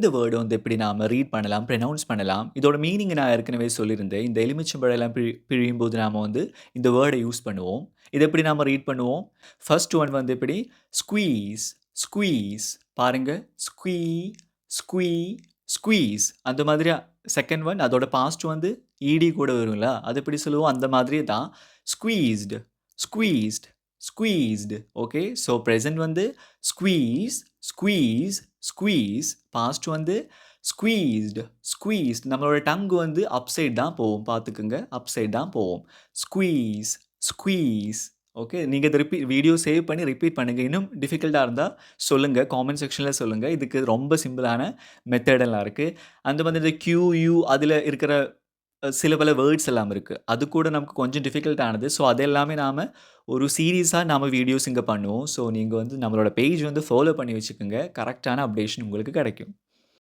இந்த வேர்ட வந்து எப்படி நாம ரீட் பண்ணலாம், ப்ரொனவுன்ஸ் பண்ணலாம். இதோட மீனிங் நான் ஏற்கனவே சொல்லியிருந்தேன். இந்த எலுமிச்சம்பழம்லாம் பிழியும்போது நாம வந்து இந்த வேர்ட யூஸ் பண்ணுவோம். இத எப்படி நாம ரீட் பண்ணுவோம்? ஃபர்ஸ்ட் ஒன் வந்து எப்படி? Squeeze, squeeze. பாருங்க. ஸ்குவீ, ஸ்குவீ, ஸ்குவீஸ். அந்த மாதிரியா செகண்ட் ஒன் அதோட பாஸ்ட் வந்து ஈடி கூட வரும்ல. அது எப்படி சொல்லுவோம்? அந்த மாதிரியே தான். ஸ்குவீஸ்டு, ஸ்குவீஸ்ட், ஸ்குவீஸ்டு. ஓகே. ஸோ பிரசன்ட் வந்து ஸ்குவீஸ், ஸ்குவீஸ், ஸ்குவீஸ். பாஸ்ட் வந்து ஸ்குவீஸ்டு, ஸ்குவீஸ்ட். நம்மளோட டங் வந்து அப்சைட் தான் போகும். பார்த்துக்குங்க. அப்சைட் தான் போகும். Squeeze, squeeze. ஓகே. நீங்க இத வீடியோ சேவ் பண்ணி ரிப்பீட் பண்ணுங்க. இன்னும் டிஃபிகல்ட்டா இருந்தா சொல்லுங்க. காமெண்ட் செக்ஷன்ல சொல்லுங்க. இதுக்கு ரொம்ப சிம்பிளான மெத்தட் எல்லாம் இருக்கு. அந்த மாதிரி இந்த கியூ, யூ அதுல இருக்கிற சில பல வேர்ட்ஸ் எல்லாம் இருக்கு. அது கூட நமக்கு கொஞ்சம் டிஃபிகல்ட் ஆனது. ஸோ அது எல்லாமே நாம ஒரு சீரிஸா நாம வீடியோஸ் இங்க பண்ணுவோம். ஸோ நீங்க வந்து நம்மளோட பேஜ் வந்து ஃபாலோ பண்ணி வச்சுக்கோங்க. கரெக்ட்டான அப்டேஷன் உங்களுக்கு கிடைக்கும்.